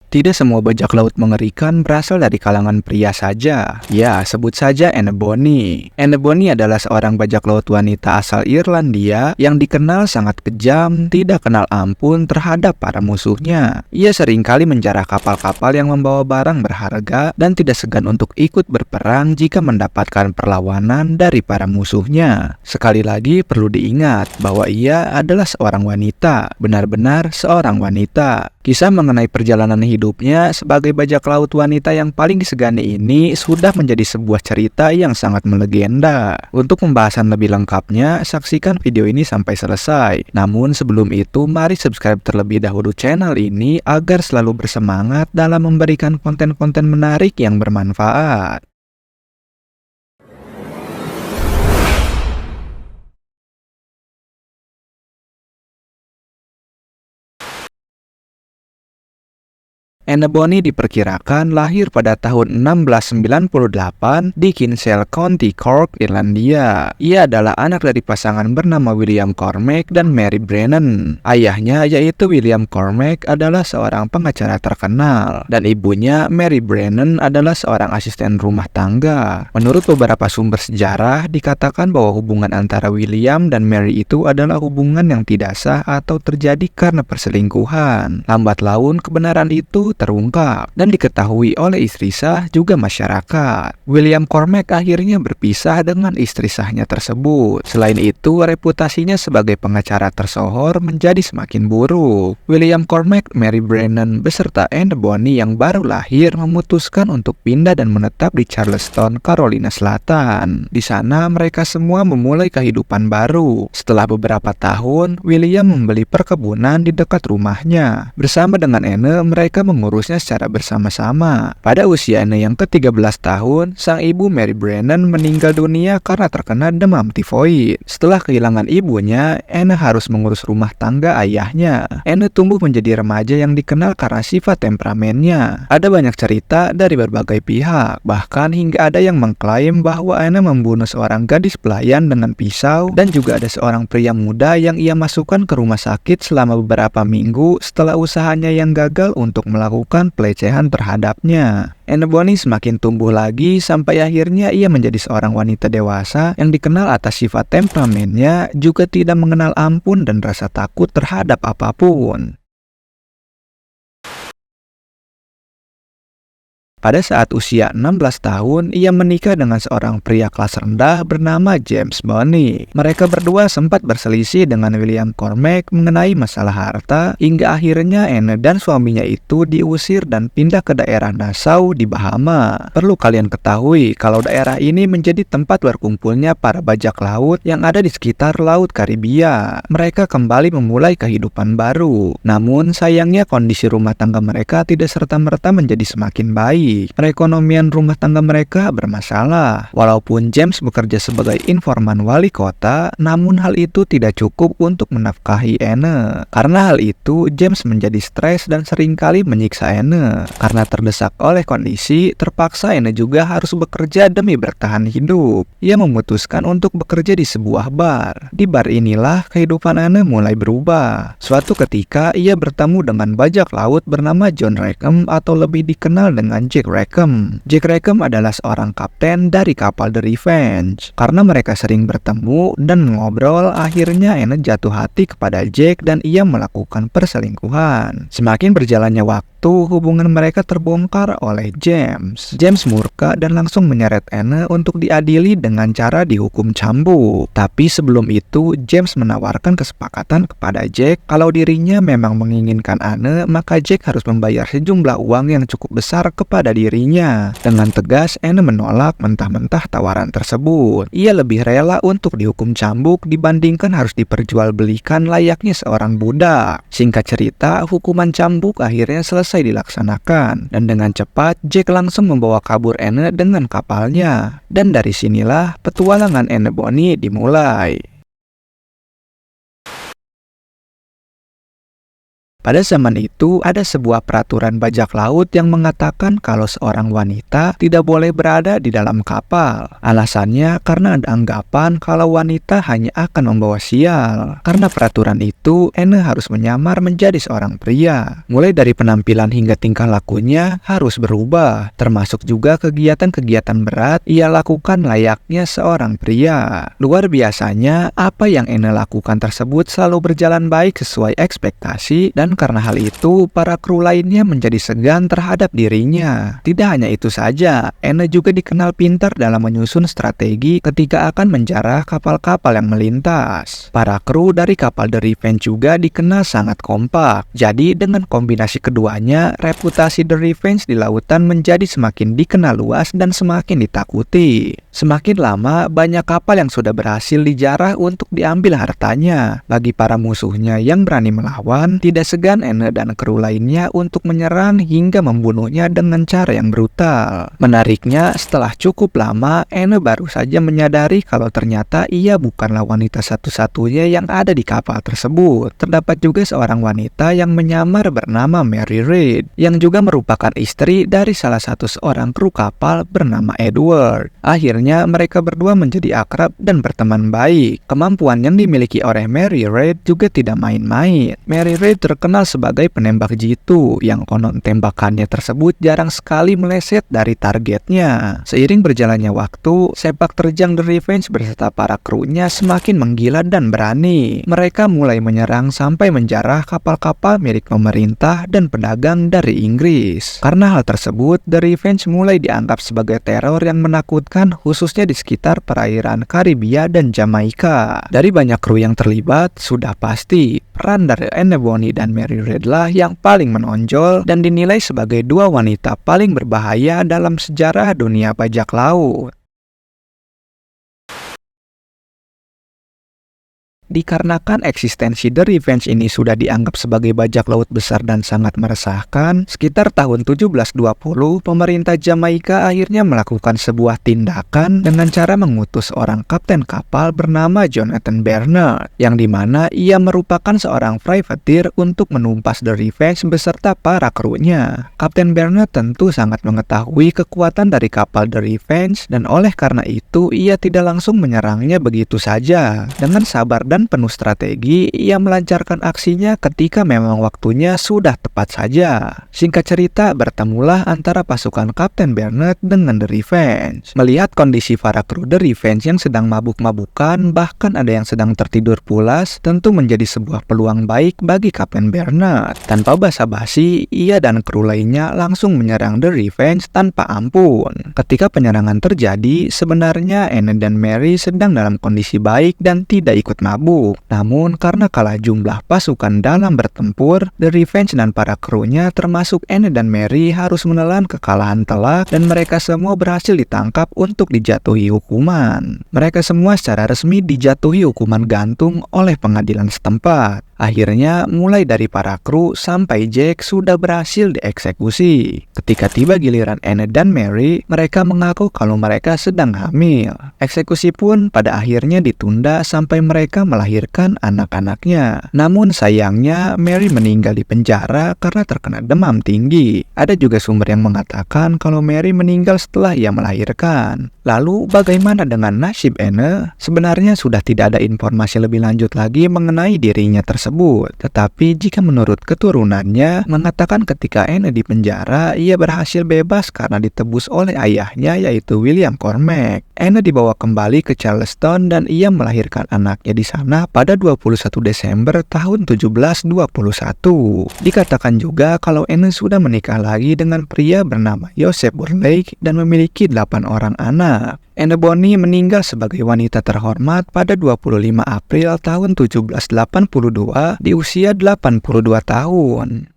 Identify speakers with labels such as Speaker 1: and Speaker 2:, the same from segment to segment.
Speaker 1: Tidak semua bajak laut mengerikan berasal dari kalangan pria saja. Ya, sebut saja Anne Bonny. Anne Bonny adalah seorang bajak laut wanita asal Irlandia yang dikenal sangat kejam, tidak kenal ampun terhadap para musuhnya. Ia seringkali menjarah kapal-kapal yang membawa barang berharga dan tidak segan untuk ikut berperang jika mendapatkan perlawanan dari para musuhnya. Sekali lagi perlu diingat bahwa ia adalah seorang wanita, benar-benar seorang wanita. Kisah mengenai perjalanan hidupnya sebagai bajak laut wanita yang paling disegani ini sudah menjadi sebuah cerita yang sangat melegenda. Untuk pembahasan lebih lengkapnya, saksikan video ini sampai selesai. Namun sebelum itu, mari subscribe terlebih dahulu channel ini agar selalu bersemangat dalam memberikan konten-konten menarik yang bermanfaat. Anne Bonny diperkirakan lahir pada tahun 1698 di Kinsale County, Cork, Irlandia. Ia adalah anak dari pasangan bernama William Cormac dan Mary Brennan. Ayahnya, yaitu William Cormac, adalah seorang pengacara terkenal, dan ibunya, Mary Brennan, adalah seorang asisten rumah tangga. Menurut beberapa sumber sejarah, dikatakan bahwa hubungan antara William dan Mary itu adalah hubungan yang tidak sah atau terjadi karena perselingkuhan. Lambat laun, kebenaran itu terungkap dan diketahui oleh istri sah juga masyarakat. William Cormac akhirnya berpisah dengan istri sahnya tersebut. Selain itu, reputasinya sebagai pengacara tersohor menjadi semakin buruk. William Cormac, Mary Brennan, beserta Anne Bonny yang baru lahir memutuskan untuk pindah dan menetap di Charleston, Carolina Selatan. Di sana mereka semua memulai kehidupan baru. Setelah beberapa tahun, William membeli perkebunan di dekat rumahnya. Bersama dengan Anne, mereka mengurusnya secara bersama-sama. Pada usia Anne yang ke-13 tahun, sang ibu Mary Brennan meninggal dunia karena terkena demam tifoid. Setelah kehilangan ibunya, Anne harus mengurus rumah tangga ayahnya. Anne tumbuh menjadi remaja yang dikenal karena sifat temperamennya. Ada banyak cerita dari berbagai pihak, bahkan hingga ada yang mengklaim bahwa Anne membunuh seorang gadis pelayan dengan pisau, dan juga ada seorang pria muda yang ia masukkan ke rumah sakit selama beberapa minggu setelah usahanya yang gagal untuk melakukan pelecehan terhadapnya. Anne Bonny semakin tumbuh lagi sampai akhirnya ia menjadi seorang wanita dewasa yang dikenal atas sifat temperamennya, juga tidak mengenal ampun dan rasa takut terhadap apapun. Pada saat usia 16 tahun, ia menikah dengan seorang pria kelas rendah bernama James Bonny. Mereka berdua sempat berselisih dengan William Cormac mengenai masalah harta, hingga akhirnya Anne dan suaminya itu diusir dan pindah ke daerah Nassau di Bahama. Perlu kalian ketahui kalau daerah ini menjadi tempat berkumpulnya para bajak laut yang ada di sekitar Laut Karibia. Mereka kembali memulai kehidupan baru. Namun sayangnya kondisi rumah tangga mereka tidak serta-merta menjadi semakin baik. Perekonomian rumah tangga mereka bermasalah. Walaupun James bekerja sebagai informan wali kota, namun hal itu tidak cukup untuk menafkahi Anne. Karena hal itu, James menjadi stres dan seringkali menyiksa Anne. Karena terdesak oleh kondisi, terpaksa Anne juga harus bekerja demi bertahan hidup. Ia memutuskan untuk bekerja di sebuah bar. Di bar inilah kehidupan Anne mulai berubah. Suatu ketika, ia bertemu dengan bajak laut bernama John Rackham atau lebih dikenal dengan Jack Rackham. Jack Rackham adalah seorang kapten dari kapal The Revenge. Karena mereka sering bertemu dan mengobrol, akhirnya Anne jatuh hati kepada Jack dan ia melakukan perselingkuhan. Semakin berjalannya waktu, hubungan mereka terbongkar oleh James. James murka dan langsung menyeret Anne untuk diadili dengan cara dihukum cambuk. Tapi sebelum itu, James menawarkan kesepakatan kepada Jack kalau dirinya memang menginginkan Anne, maka Jack harus membayar sejumlah uang yang cukup besar kepada dirinya. Dengan tegas, Anne menolak mentah-mentah tawaran tersebut. Ia lebih rela untuk dihukum cambuk dibandingkan harus diperjualbelikan layaknya seorang budak. Singkat cerita, hukuman cambuk akhirnya selesai dilaksanakan, dan dengan cepat Jack langsung membawa kabur Anne dengan kapalnya. Dan dari sinilah petualangan Anne Bonny dimulai. Pada zaman itu, ada sebuah peraturan bajak laut yang mengatakan kalau seorang wanita tidak boleh berada di dalam kapal. Alasannya karena ada anggapan kalau wanita hanya akan membawa sial. Karena peraturan itu, Anne harus menyamar menjadi seorang pria. Mulai dari penampilan hingga tingkah lakunya harus berubah, termasuk juga kegiatan-kegiatan berat ia lakukan layaknya seorang pria. Luar biasanya, apa yang Anne lakukan tersebut selalu berjalan baik sesuai ekspektasi, dan karena hal itu, para kru lainnya menjadi segan terhadap dirinya. Tidak hanya itu saja, Anne juga dikenal pintar dalam menyusun strategi ketika akan menjarah kapal-kapal yang melintas. Para kru dari kapal The Revenge juga dikenal sangat kompak. Jadi dengan kombinasi keduanya, reputasi The Revenge di lautan menjadi semakin dikenal luas dan semakin ditakuti. Semakin lama, banyak kapal yang sudah berhasil dijarah untuk diambil hartanya. Bagi para musuhnya yang berani melawan, tidak segan Anne dan kru lainnya untuk menyerang hingga membunuhnya dengan cara yang brutal. Menariknya, setelah cukup lama, Anne baru saja menyadari kalau ternyata ia bukanlah wanita satu-satunya yang ada di kapal tersebut. Terdapat juga seorang wanita yang menyamar bernama Mary Read, yang juga merupakan istri dari salah satu seorang kru kapal bernama Edward. Akhirnya, mereka berdua menjadi akrab dan berteman baik. Kemampuan yang dimiliki oleh Mary Read juga tidak main-main. Mary Read terkenal sebagai penembak jitu yang konon tembakannya tersebut jarang sekali meleset dari targetnya. Seiring berjalannya waktu, sepak terjang The Revenge beserta para krunya semakin menggila dan berani. Mereka mulai menyerang sampai menjarah kapal-kapal milik pemerintah dan pedagang dari Inggris. Karena hal tersebut, The Revenge mulai dianggap sebagai teror yang menakutkan, khususnya di sekitar perairan Karibia dan Jamaika. Dari banyak kru yang terlibat, sudah pasti peran dari Anne Bonny dan Mary Read lah yang paling menonjol dan dinilai sebagai dua wanita paling berbahaya dalam sejarah dunia bajak laut. Dikarenakan eksistensi The Revenge ini sudah dianggap sebagai bajak laut besar dan sangat meresahkan, sekitar tahun 1720, pemerintah Jamaika akhirnya melakukan sebuah tindakan dengan cara mengutus seorang kapten kapal bernama Jonathan Bernard, yang dimana ia merupakan seorang privateer untuk menumpas The Revenge beserta para krunya. Kapten Bernard tentu sangat mengetahui kekuatan dari kapal The Revenge, dan oleh karena itu ia tidak langsung menyerangnya begitu saja. Dengan sabar dan penuh strategi, ia melancarkan aksinya ketika memang waktunya sudah tepat saja. Singkat cerita, bertemulah antara pasukan Kapten Bernard dengan The Revenge. Melihat kondisi para kru The Revenge yang sedang mabuk-mabukan, bahkan ada yang sedang tertidur pulas, tentu menjadi sebuah peluang baik bagi Kapten Bernard. Tanpa basa-basi, ia dan kru lainnya langsung menyerang The Revenge tanpa ampun. Ketika penyerangan terjadi, sebenarnya Anne dan Mary sedang dalam kondisi baik dan tidak ikut mabuk. Namun karena kalah jumlah pasukan dalam bertempur, The Revenge dan para krunya termasuk Anne dan Mary harus menelan kekalahan telak dan mereka semua berhasil ditangkap untuk dijatuhi hukuman. Mereka semua secara resmi dijatuhi hukuman gantung oleh pengadilan setempat. Akhirnya, mulai dari para kru sampai Jack sudah berhasil dieksekusi. Ketika tiba giliran Anne dan Mary, mereka mengaku kalau mereka sedang hamil. Eksekusi pun pada akhirnya ditunda sampai mereka melahirkan anak-anaknya. Namun sayangnya, Mary meninggal di penjara karena terkena demam tinggi. Ada juga sumber yang mengatakan kalau Mary meninggal setelah ia melahirkan. Lalu, bagaimana dengan nasib Anne? Sebenarnya sudah tidak ada informasi lebih lanjut lagi mengenai dirinya tersebut. Tetapi jika menurut keturunannya mengatakan ketika Anne di penjara, ia berhasil bebas karena ditebus oleh ayahnya yaitu William Cormac. Anne dibawa kembali ke Charleston dan ia melahirkan anaknya di sana pada 21 Desember tahun 1721. Dikatakan juga kalau Anne sudah menikah lagi dengan pria bernama Joseph Burleigh dan memiliki 8 orang anak. Anne Bonny meninggal sebagai wanita terhormat pada 25 April tahun 1782 di usia 82 tahun.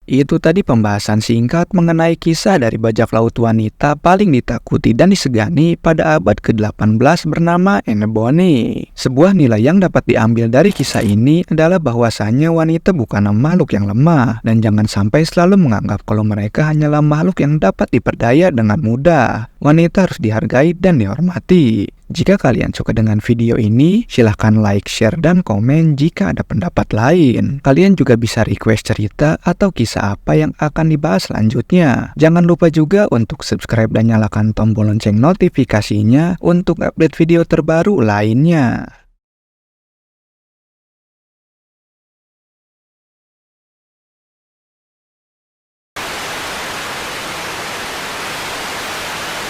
Speaker 1: Itu tadi pembahasan singkat mengenai kisah dari bajak laut wanita paling ditakuti dan disegani pada abad ke-18 bernama Anne Bonny. Sebuah nilai yang dapat diambil dari kisah ini adalah bahwasannya wanita bukanlah makhluk yang lemah, dan jangan sampai selalu menganggap kalau mereka hanyalah makhluk yang dapat diperdaya dengan mudah. Wanita harus dihargai dan dihormati. Jika kalian suka dengan video ini, silahkan like, share, dan komen jika ada pendapat lain. Kalian juga bisa request cerita atau kisah apa yang akan dibahas selanjutnya. Jangan lupa juga untuk subscribe dan nyalakan tombol lonceng notifikasinya untuk update video terbaru lainnya.